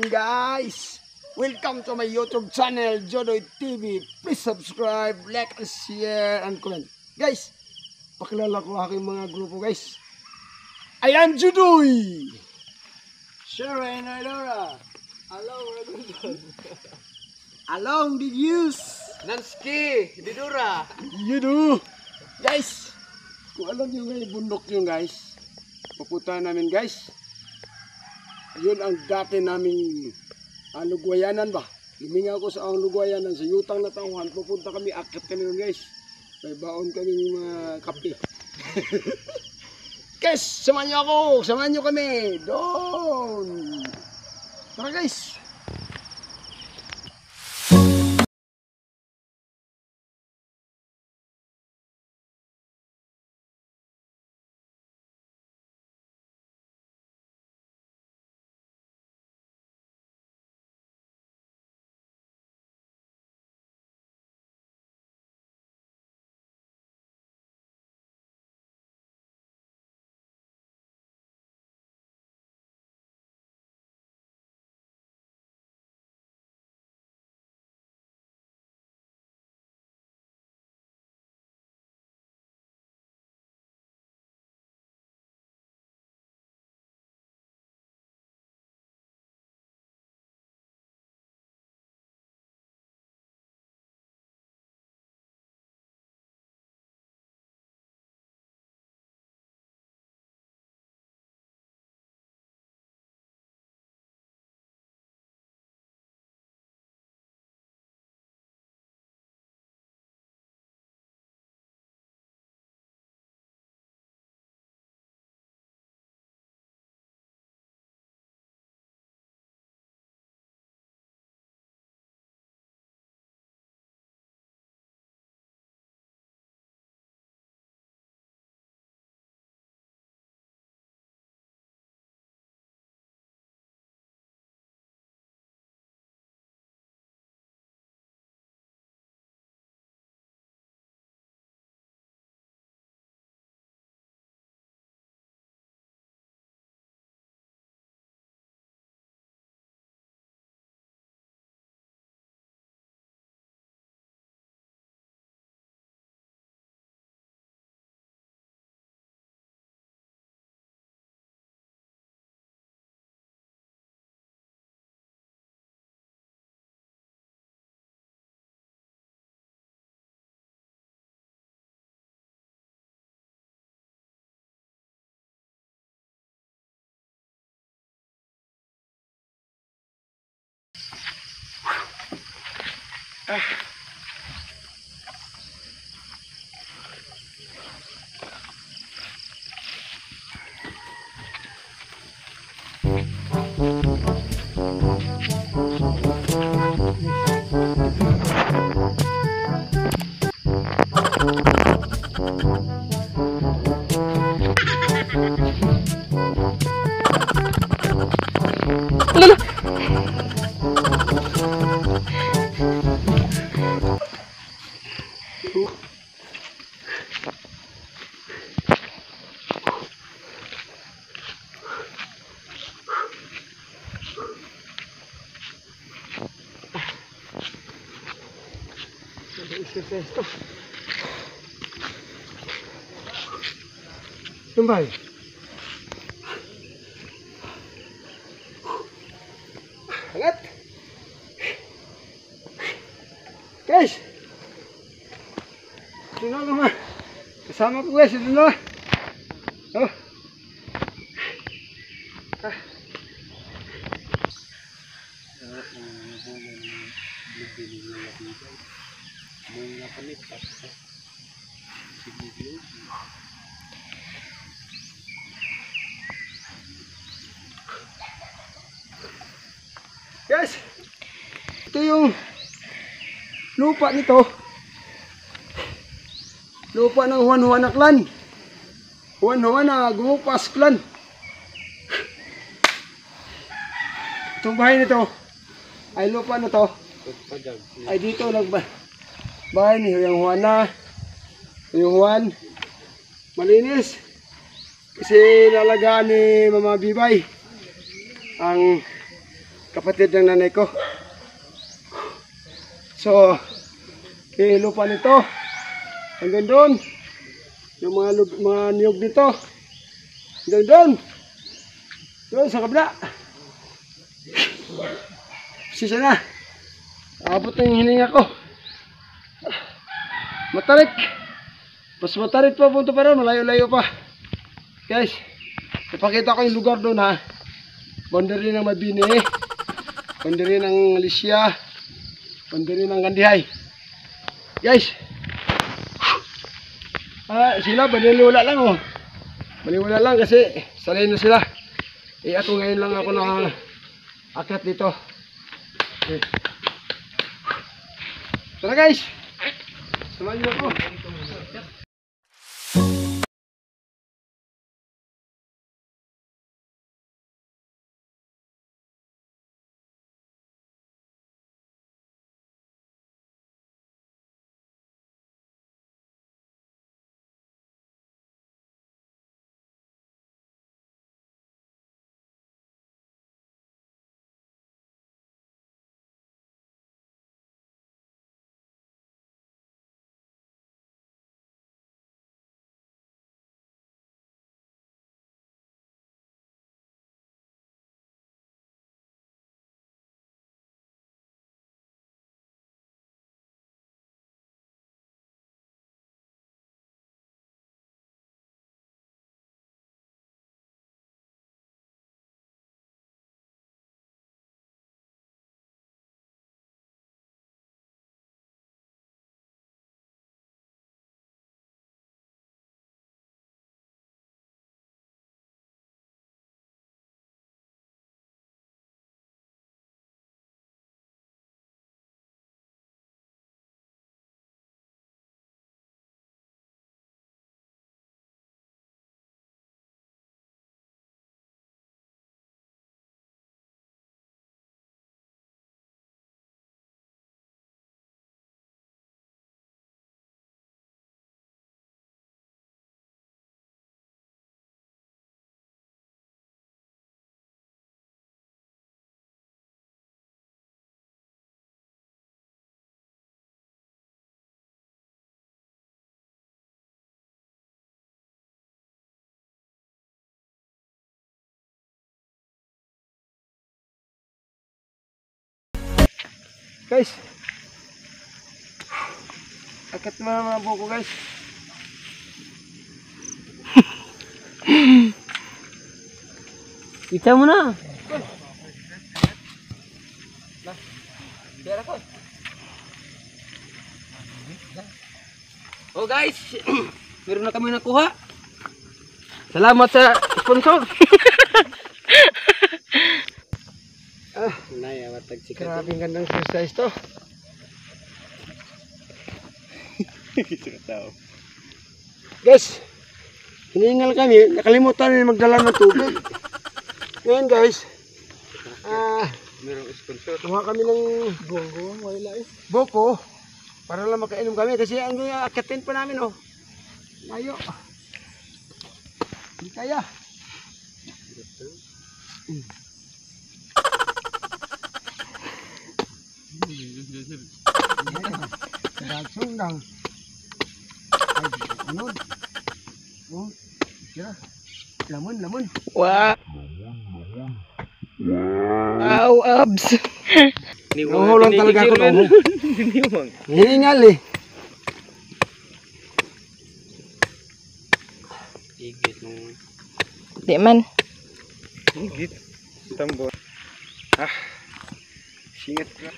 morning guys! Welcome to my YouTube channel, Jodoy TV. Please subscribe, like, and share, and comment. Guys, pakilala ko aking mga grupo guys. I am Jodoy! Sharon Aurora. Hello, Along the use. Nanski, Didura. You do. Guys, kung alam nyo may bundok yun guys, pupunta namin guys. Yun ang dati naming lugwayanan ba. Himinga ko sa ang lugwayanan sa yutang na taungan. Pupunta kami, akit kami nun guys. May baon kami mga kape. Guys, samahan nyo ako. Samahan nyo kami. Doon. Tara guys. Exercise to. Tumbay. Angat. Guys. Sino naman? Kasama po guys, ito na. Oh. Guys, ito yung lupa nito. Lupa ng Juan Clan. Juan Gupas Clan. Itong bahay nito ay lupa na to. Ay dito bahay ni yung Juan malinis kasi nalagaan ni Mama Bibay ang kapatid ng nanay ko. So, kilo pa nito. Hanggang doon. Yung mga niyog dito. Hanggang doon. Doon sa kabila. Sisa na. Abot na yung hininga ko. Matarik. Mas matarik pa punto pa rin. Malayo-layo pa. Guys, ipakita ko yung lugar doon ha. Boundary ng Mabini. Boundary ng Alicia. Boundary ng Kandihay. Guys. Sila baliwala lang oh. Baliwala lang kasi sanay na sila. Ako ngayon lang ako na akyat dito. Okay. Tara guys. Samahan niyo ako. Guys. Akat na mga buko guys. Kita mo na. Oh guys, meron na kami nakuha. Salamat sa sponsor. Grabe gandang exercise to. Guys, hiningal kami, nakalimutan na magdala ng tubig. Ngayon guys, Merong sponsor. kuha kami ng boko para lang makainom kami kasi ang akitin pa namin oh. Layo. Hindi kaya. Sundang. Ay, ano? Oh, kira. Lamon. Wow. Wow, abs. Nahuhulog talaga ako. Hiningal eh. Igit mo. Di man. Igit. Tambor. Singat ka.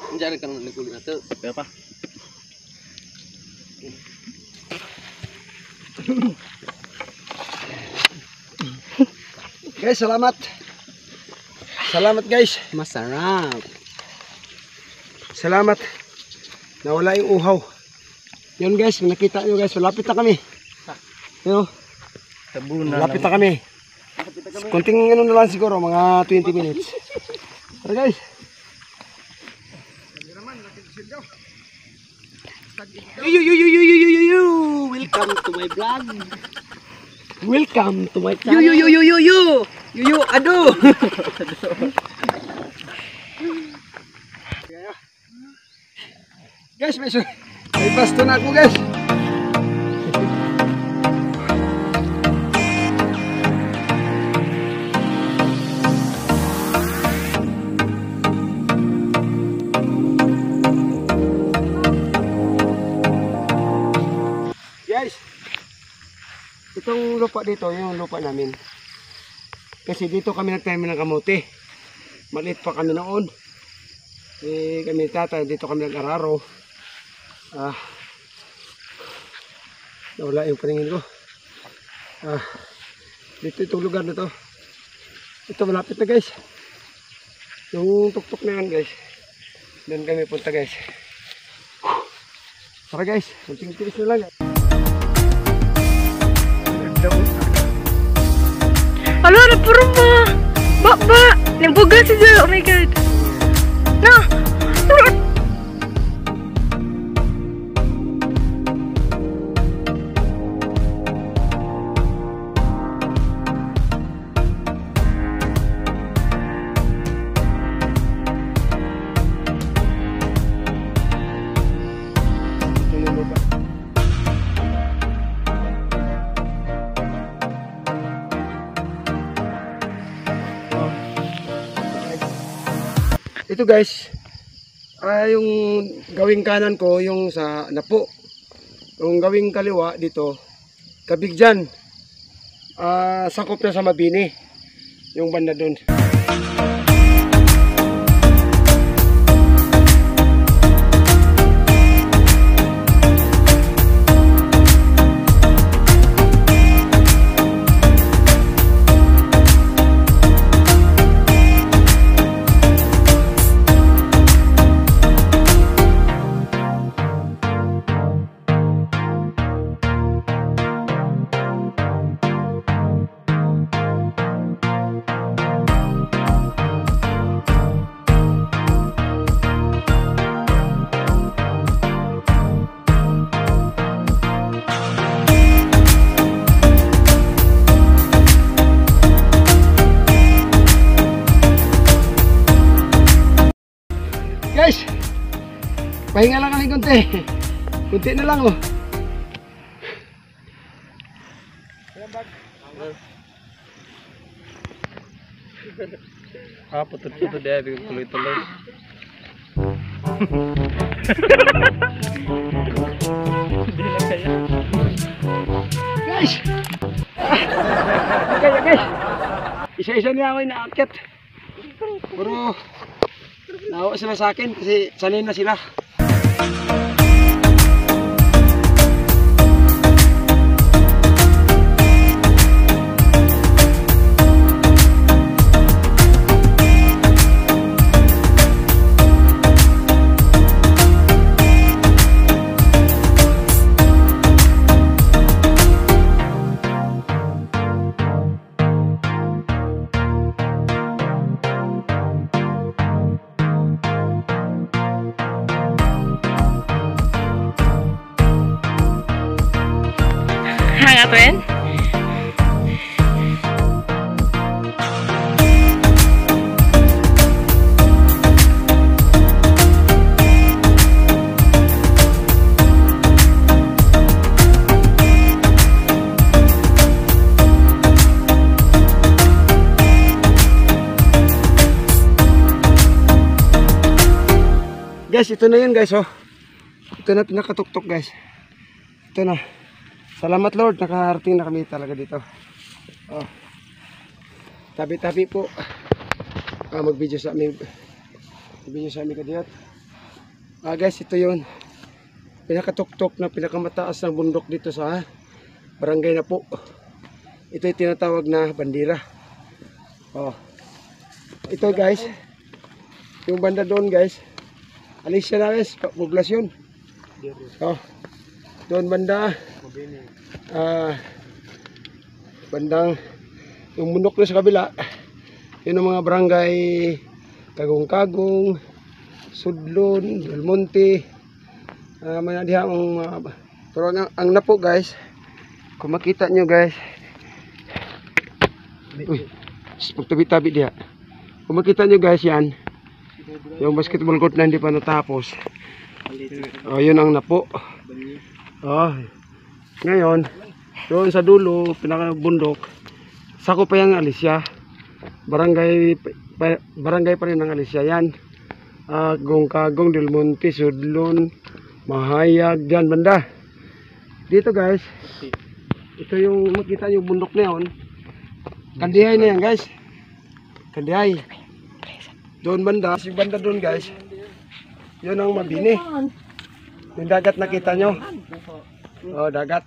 Diyan ka nang nagkulit na to. Kaya pa. Guys, salamat. Salamat guys. Masarap. Salamat. Nawala yung uhaw. Yun guys, nakita nyo guys, malapit na kami. Yun, malapit na kami. Kunting ano na lang siguro, mga 20 minutes. Tara guys. Welcome to my vlog. Welcome to my channel. Yo. Yuyu, aduh. Guys, may pasto na ako guys. Guys, itong lupa dito, yung lupa namin. Kasi dito kami nagtanim ng kamote. Maliit pa kami noon. Kami tatay, dito kami nag-araro. Nawala yung paningin ko. Dito itong lugar na to. Ito malapit na guys. Yung tuktok na yan guys. Doon kami punta guys. Tara guys, kunting tiris na lang. Alo, napuro mo. Ba. Nambuga si Joy. Oh my God. No. Ito guys, yung gawing kanan ko, yung sa Napo. Yung gawing kaliwa dito, Kabigjan. Sakop na sa Mabini. Yung banda doon. Guys, pahinga lang kami kunti. Kunti na lang oh. Putut-putut dia tuloy-tuloy. Guys! Okay guys. Isa-isa niya ako inaakyat. Pero nawa sila sa akin kasi sanay na sila. Hangatin? Guys, ito na yun guys oh. Ito na pinakatuktok guys. Ito na. Salamat Lord, nakarating na kami talaga dito. Oh. Tabi-tabi po. Mag-video sa amin. Mag-video sa amin kadiyot. Guys, ito yun. Pinakatuktok na pinakamataas ng bundok dito sa barangay Napo. Ito yung tinatawag na bandira. Oh. Ito guys. Yung banda doon guys. Alicia na guys, poblasyon. Oh. Doon banda. Bandang yung bundok na sa kabila. Yun ang mga barangay Kagong-Kagong, Sudlon, Del Monte. Manadiha ang pero ang Napo guys. Kung makita nyo guys. Uy, Magtabi-tabi diha. Kung makita nyo guys yan, yung basketball court na hindi pa natapos. Oh, yun ang napo. Oh, ngayon, doon sa dulo, pinakabundok, sako pa yung Alicia. Barangay pa rin ng Alicia yan. Kagong, Del Monte, Sudlon, Mahayag, dyan banda. Dito guys, ito yung makita yung bundok na yun. Kandihay na yan guys. Kandihay. Doon banda, si banda doon guys. Yun ang Mabini. Yung dagat nakita nyo. Oh, dagat.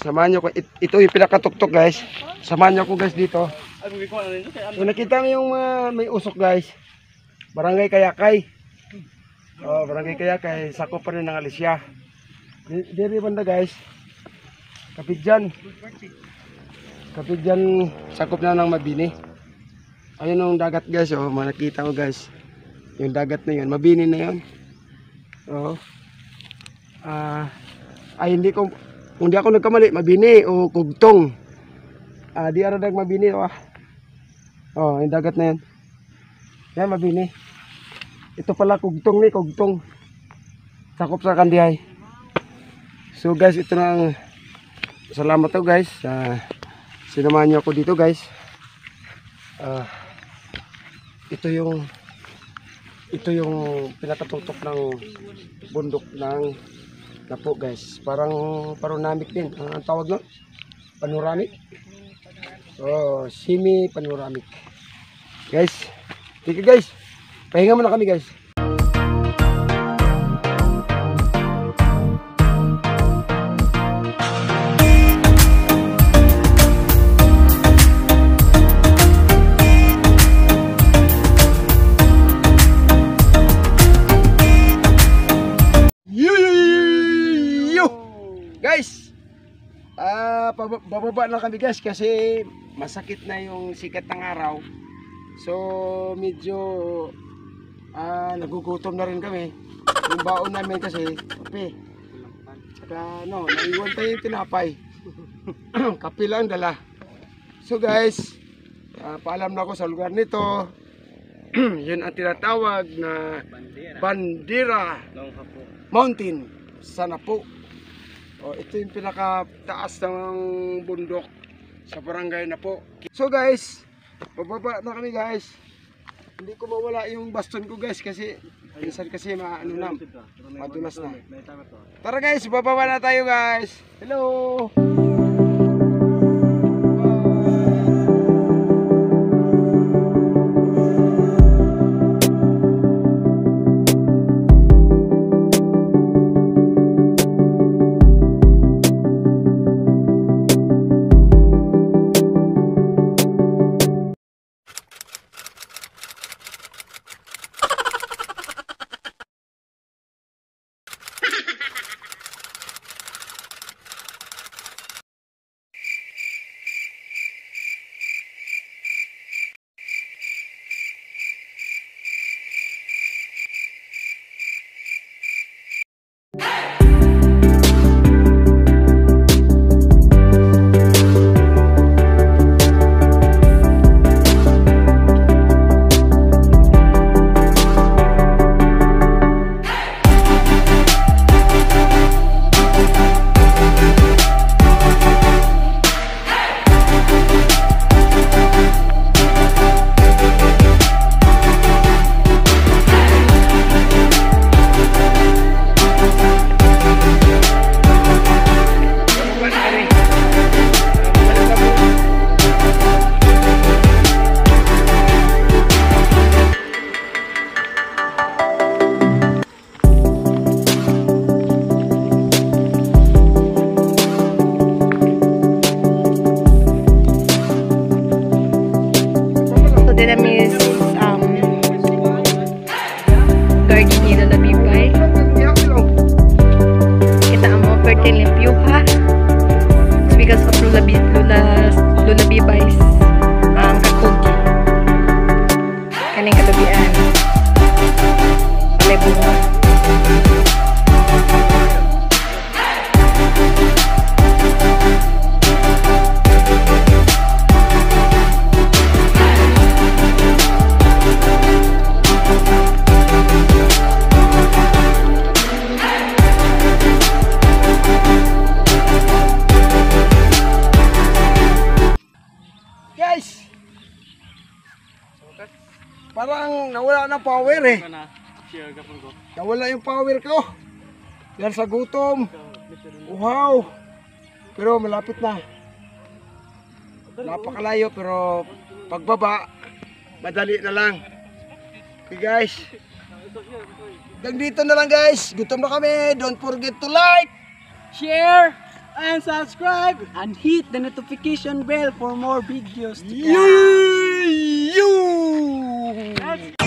Samahan nyo ko. Ito yung pinakatuktok guys. Samahan nyo ko guys dito. So, nakita mo yung may usok guys. Barangay Kayakay. Oh, Barangay Kayakay. Sakop pa rin ng Alicia. Diri banda guys. Kapidyan. Kapidyan. Sakop na ng Mabini. Ayun yung dagat guys, oh, makikita ko guys. Yung dagat na yun, Mabini na yun. Oh. Hindi ako nagkamali, Mabini o Kugtong. Di aradag Mabini, oh. Oh, yung dagat na yan. Yan, Mabini. Ito pala Kugtong ni, Kugtong. Sakop sa Kandihay. So guys, ito na ang salamat to guys. Sinamahan niyo ako dito guys. Ito yung pinakatutok ng bundok ng Napo guys. Parang panoramic din. Ang tawag no? Panoramic. Oh, semi panoramic. Guys, sige guys. Pahinga muna kami guys. Guys, bababa na kami guys kasi masakit na yung sikat ng araw. So medyo nagugutom na rin kami. Yung baon namin kasi kape. Saka naiwan tayo yung tinapay. Kape lang dala. So guys, paalam na ako sa lugar nito. Yun ang tinatawag na Bandera Mountain sa Napo. Oh, ito yung pinakataas ng bundok sa barangay Napo. So guys, bababa na kami guys. Hindi ko mawala yung baston ko guys kasi minsan kasi madulas na. Tara guys, bababa na tayo guys. Hello. Vietnamese garden ni Lola Bibay. Kita mo pertin limpyo ha. It's because of Lola Bibay's kakugi. Kaning katabian. Palay bunga. nawala ng power eh. Nawala yung power ko. Yan sa gutom. Wow. Pero malapit na. Napakalayo pero pagbaba, madali na lang. Okay guys. Hanggang dito na lang guys. Gutom na kami. Don't forget to like, Share and subscribe and hit the notification bell for more videos to come. you.